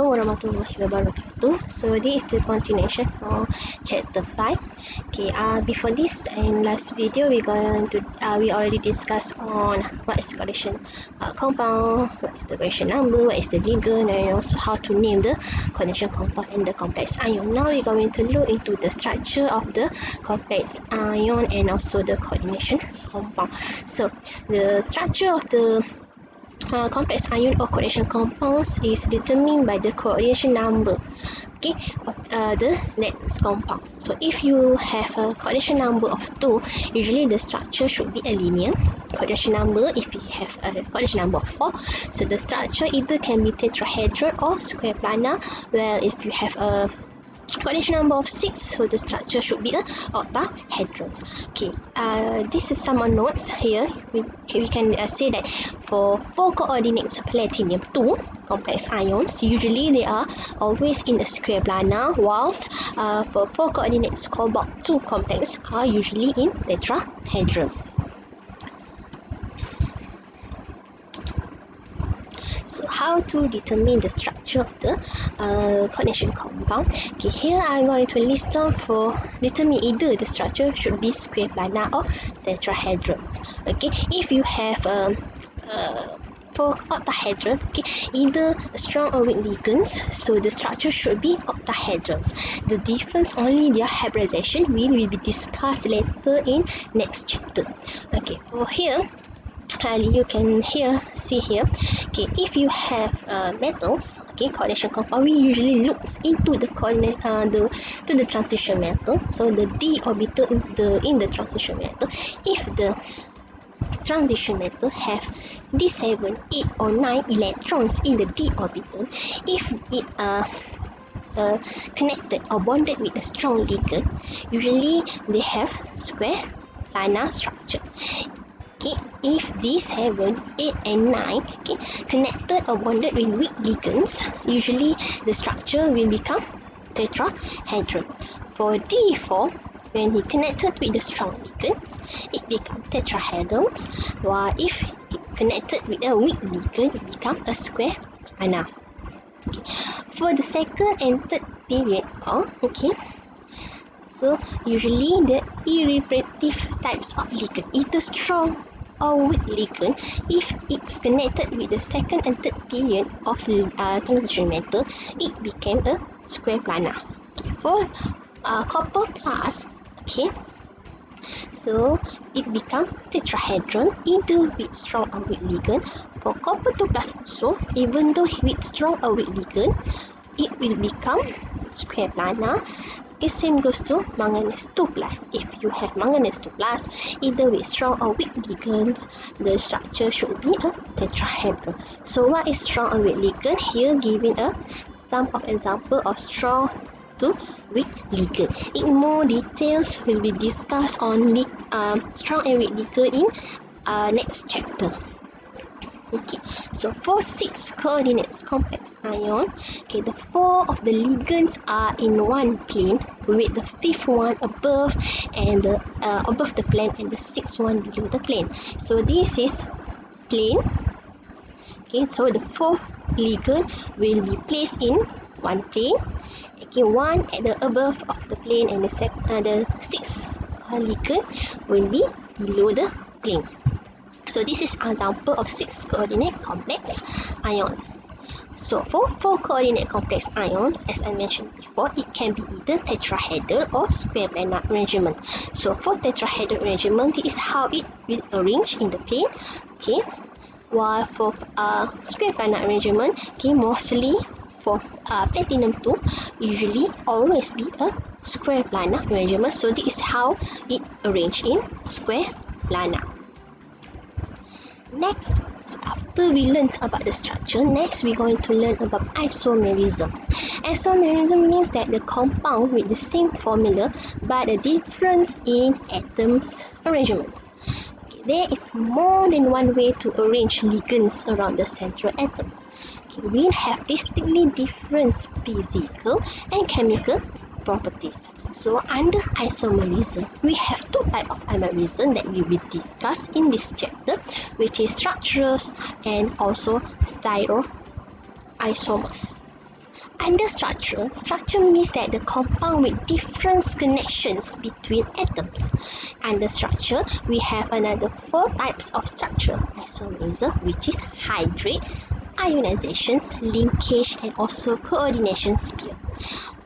Warahmatullahi wabarakatuh. So this is the continuation for chapter 5. Okay, before this, in last video we already discussed on what is coordination compound, what is the coordination number, what is the ligand, and also how to name the coordination compound and the complex ion. Now we're going to look into the structure of the complex ion and also the coordination compound. So the structure of the complex ion or coordination compounds is determined by the coordination number, okay, of the next compound. So if you have a coordination number of 2, usually the structure should be a linear coordination number. If you have a coordination number of 4, so the structure either can be tetrahedral or square planar. Well, if you have a coordination number of 6, so the structure should be a octahedral. Okay, this is some notes here. We can say that for 4 coordinates platinum 2 complex ions, usually they are always in a square planar, whilst for 4 coordinates cobalt 2 complex are usually in tetrahedral. So how to determine the structure of the coordination compound? Okay, here I'm going to list down for determine either the structure should be square planar or tetrahedrals. Okay, if you have for octahedral, okay, either strong or weak ligands, so the structure should be octahedrals. The difference only their hybridization will be discussed later in next chapter. Okay, for here you can see here, okay, if you have metals, okay, coordination compound, we usually looks into the to the transition metal. So the d orbital in the transition metal, if the transition metal have d7, 8 or 9 electrons in the d orbital, if it connected or bonded with a strong ligand, usually they have square planar structure. Okay, if d7, 8 and 9, okay, connected or bonded with weak ligands, usually the structure will become tetrahedral. For d4, when he connected with the strong ligands, it becomes tetrahedrals, while if it connected with a weak ligand, it becomes a square planar. Okay. For the second and third period, so usually the irreparative types of ligand, either strong or weak ligand, if it's connected with the second and third period of transition metal, it became a square planar. Okay. For copper plus, okay, so it become tetrahedral either with strong or weak ligand. For copper 2 plus also, even though with strong or weak ligand, it will become square planar. The same goes to manganese 2 plus. If you have manganese 2 plus, either with strong or weak ligands, the structure should be a tetrahedral. So what is strong or weak ligand? Here given some of example of strong to weak ligand. In more details will be discussed on strong and weak ligand in next chapter. Okay, so for 6 coordinates complex ion, okay, the 4 of the ligands are in one plane, with the 5th one above and above the plane and the 6th one below the plane. So this is plane. Okay, so the 4th ligand will be placed in one plane. Okay, one at the above of the plane and the 6th ligand will be below the plane. So this is an example of 6 coordinate complex ion. So for 4 coordinate complex ions, as I mentioned before, it can be either tetrahedral or square planar arrangement. So for tetrahedral arrangement, this is how it will arrange in the plane. Okay, while for square planar arrangement, okay, mostly for platinum 2, usually always be a square planar arrangement. So this is how it arranged in square planar. Next, after we learned about the structure, next we're going to learn about isomerism. Isomerism means that the compound with the same formula but a difference in atoms arrangements. Okay, there is more than one way to arrange ligands around the central atoms. Okay, we have distinctly different physical and chemical properties. So under isomerism, we have 2 types of isomerism that we will discuss in this chapter, which is structural and also stereoisomer. Under structure, structure means that the compound with different connections between atoms. Under structure, we have another 4 types of structure: isomerism, which is hydrate, ionizations, linkage, and also coordination sphere.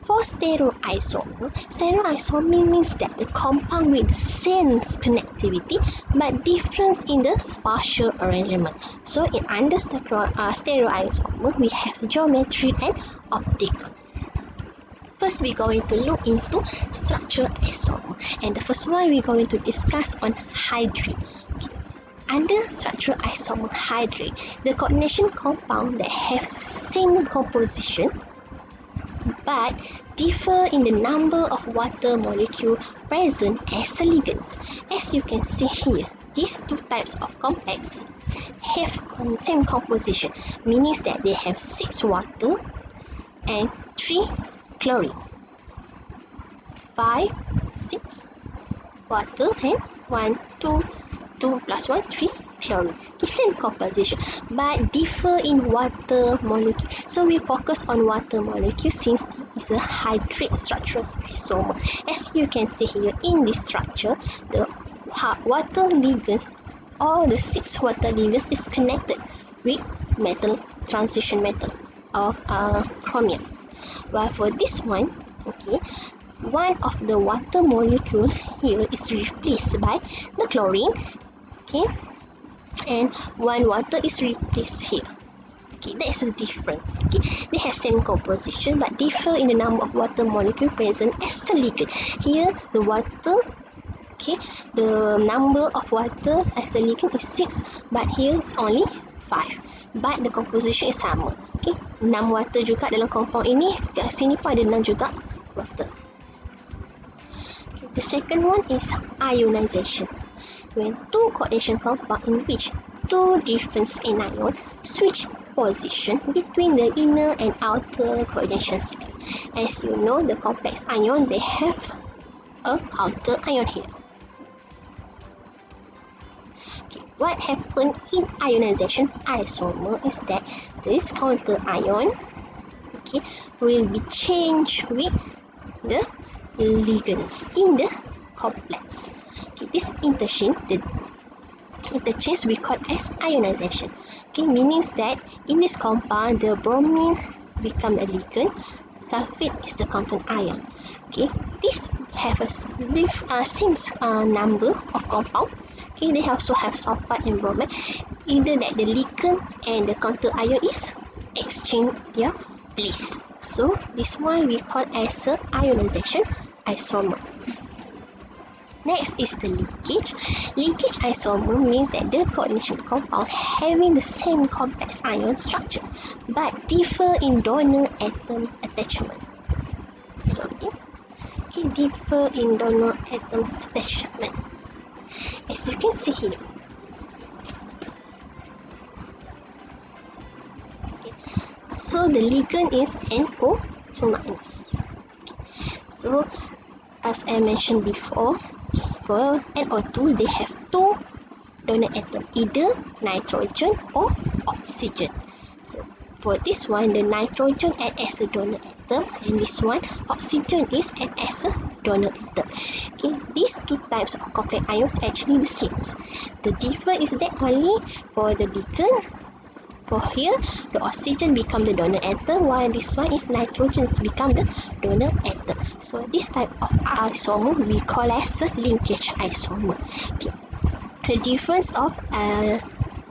For stereoisomer, stereoisomer means that the compound with the same connectivity but difference in the spatial arrangement. So in under stereoisomer, we have geometry and optical. First, we're going to look into structure isomer, and the first one we're going to discuss on hydrate. Under structure isomer hydrate, the coordination compound that have same composition but differ in the number of water molecule present as a ligand. As you can see here, these 2 types of complex have same composition, meaning that they have 6 water and 3 chlorine. 5, 6 water and 1, 2 plus 1, 3 chlorine. The same composition but differ in water molecule. So we focus on water molecule since this is a hydrate structure isomer. As you can see here in this structure, the water ligands, all the 6 water ligands is connected with metal, transition metal or chromium. While for this one, okay, one of the water molecule here is replaced by the chlorine, okay, and one water is replaced here. Okay, that is the difference. Okay, they have same composition but differ in the number of water molecule present as a ligand. Here the water, okay, the number of water as a ligand is 6, but here is only 5. But the composition is sama. Okay, 6 water juga dalam compound ini. Kat sini pun ada 6 juga water. Okay, the second one is ionization. When 2 coordination compound in which 2 different anion switch position between the inner and outer coordination sphere. As you know, the complex ion, they have a counter ion here. Okay, what happens in ionization isomer is that this counter ion, okay, will be changed with the ligands in the complex. Okay, this interchange we call as ionization. Okay, means that in this compound, the bromine become a ligand, sulfate is the counter ion. Okay, this have a same number of compound. Okay, they also have sulfate and bromine. Either that the ligand and the counter ion is exchange their place. So this one we call as a ionization isomer. Next is the linkage. Linkage isomer means that the coordination compound having the same complex ion structure but differ in donor atom attachment. So okay, differ in donor atoms attachment. As you can see here. Okay. So the ligand is NO2-. Okay. So as I mentioned before, for NO2, they have 2 donor atoms, either nitrogen or oxygen. So for this one, the nitrogen acts as a donor atom, and this one, oxygen is act as a donor atom. Okay, these 2 types of complex ions actually the same. The difference is that only for the ligand, for here, the oxygen become the donor atom, while this one is nitrogen become the donor atom. So this type of isomer we call as a linkage isomer. Okay. The difference of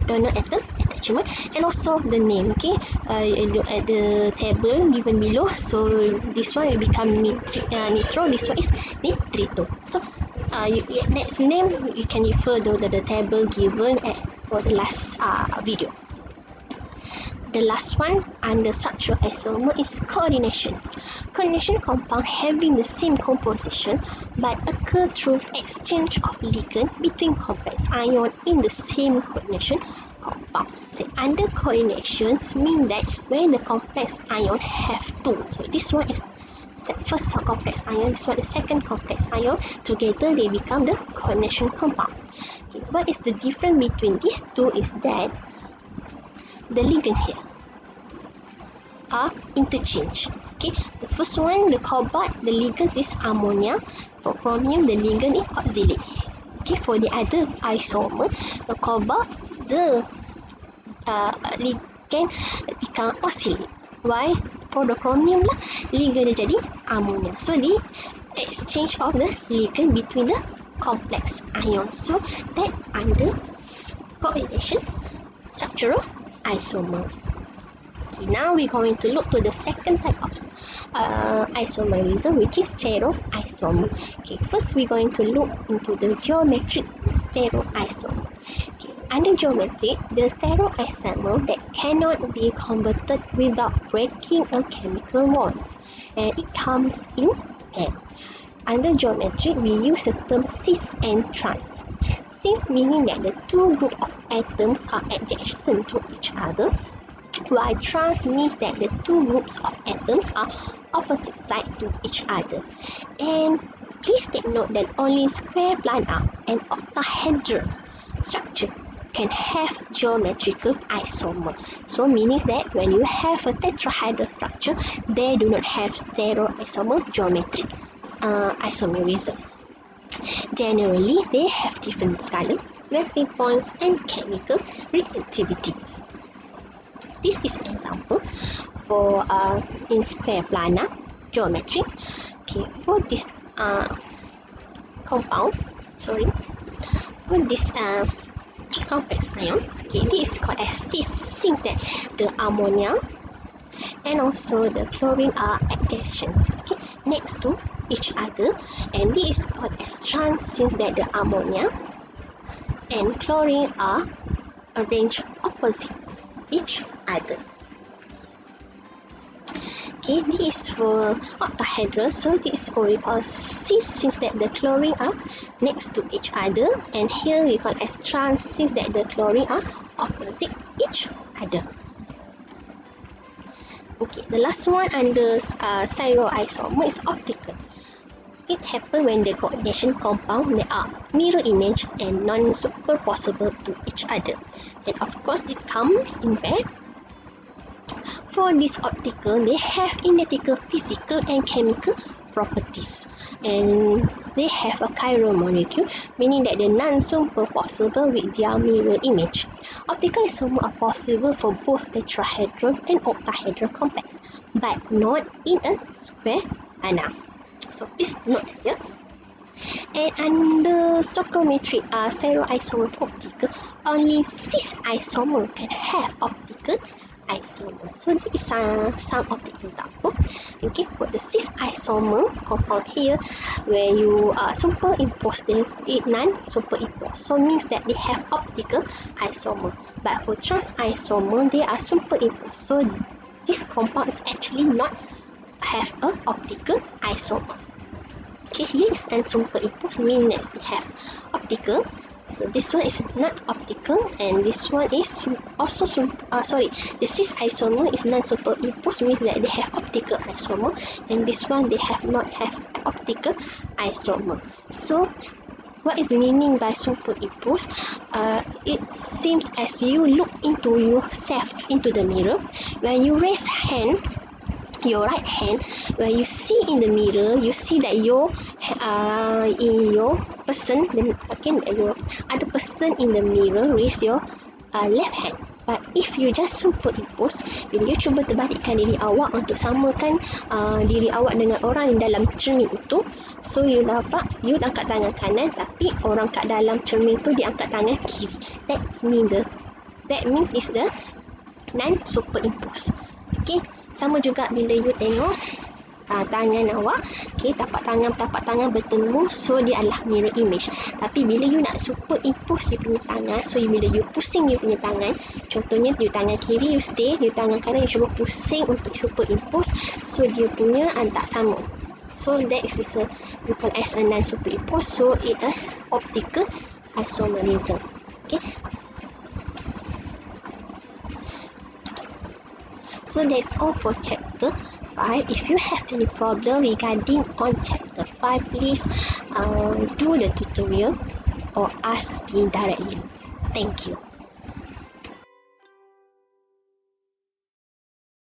donor atom attachment and also the name. Okay, at the table given below. So this one will become nitro. This one is nitrito. So next name you can refer to the table given for the last video. The last one under structural isomer is coordinations. Coordination compound having the same composition but occur through exchange of ligand between complex ion in the same coordination compound. So under coordinations mean that when the complex ion have 2, so this one is first complex ion, this one is second complex ion, together they become the coordination compound. Okay, what is the difference between these 2 is that the ligand here. are interchanged. Okay, the first one, the cobalt, the ligand is ammonia. For chromium, the ligand is oxalate. Okay, for the other isomer, the cobalt, the ligand become oxalate. Why? For the chromium lah, ligand dia jadi ammonia. So the exchange of the ligand between the complex ion. So that under coagulation structural isomer. Okay, now we're going to look to the second type of isomerism, which is stereoisomer. Okay, first we're going to look into the geometric stereoisomer. Okay, under geometric, the stereoisomer that cannot be converted without breaking a chemical bonds, and it comes in N. Under geometric, we use the term cis and trans. Cis meaning that the two groups of atoms are adjacent to each other, while trans means that the two groups of atoms are opposite side to each other. And please take note that only square planar and octahedral structure can have geometrical isomer. So meaning that when you have a tetrahedral structure, they do not have stereoisomer geometric isomerism. Generally, they have different scalar, melting points, and chemical reactivities. This is an example for in square planar geometry. Okay, for this complex ions, okay, this is called as cis, since that the ammonia and also the chlorine are adjacent, okay, next to each other, and this is called as trans, since that the ammonia and chlorine are arranged opposite each other. Okay, this is for octahedral, so this is what we call cis, since that the chlorine are next to each other, and here we call as trans, since that the chlorine are opposite each other. Okay, the last one under stereoisomer is optical. It happens when the coordination compound they are mirror image and non-superposable to each other, and of course it comes in pair. For this optical, they have identical physical and chemical properties, and they have a chiral molecule, meaning that they're non-superposable with their mirror image. Optical isomer are possible for both tetrahedral and octahedral complex, but not in a square planar. So please note here. And under stoichiometric stereoisomer optical, only cis isomer can have optical isomer. So these are some of the examples. Okay, for the cis isomer compound here, where you superimpose them, it non-superimpose. So means that they have optical isomer. But for trans isomer, they are superimposed. So this compound is actually not have a optical isomer. Okay, here is non-superimposed, meaning that they have optical. So this one is not optical, and this one is also the cis isomer is non-superimposed, means that they have optical isomer, and this one they have not have optical isomer. So what is meaning by superimposed? It seems as you look into yourself into the mirror. When you raise your right hand, when you see in the mirror, you see that your person, then again your other person in the mirror raise your left hand. But if you just superimpose, bila you cuba terbalikkan diri awak untuk samakan diri awak dengan orang yang dalam cermin itu, so you dapat you angkat tangan kanan, tapi orang kat dalam cermin tu dia angkat tangan kiri. That means is the non-superimpose. Okay, sama juga bila you tengok tangan awak, okay, tapak tangan bertemu, so dia adalah mirror image. Tapi bila you nak superimpose you punya tangan, so bila you pusing you punya tangan, contohnya you tangan kiri you stay, you tangan kanan you cuba pusing untuk superimpose, so dia punya tak sama. So that is we call as a non-superimpose, so it is optical isomerism. Okay, so that's all for chapter 5. If you have any problem regarding on chapter 5, please do the tutorial or ask me directly. Thank you.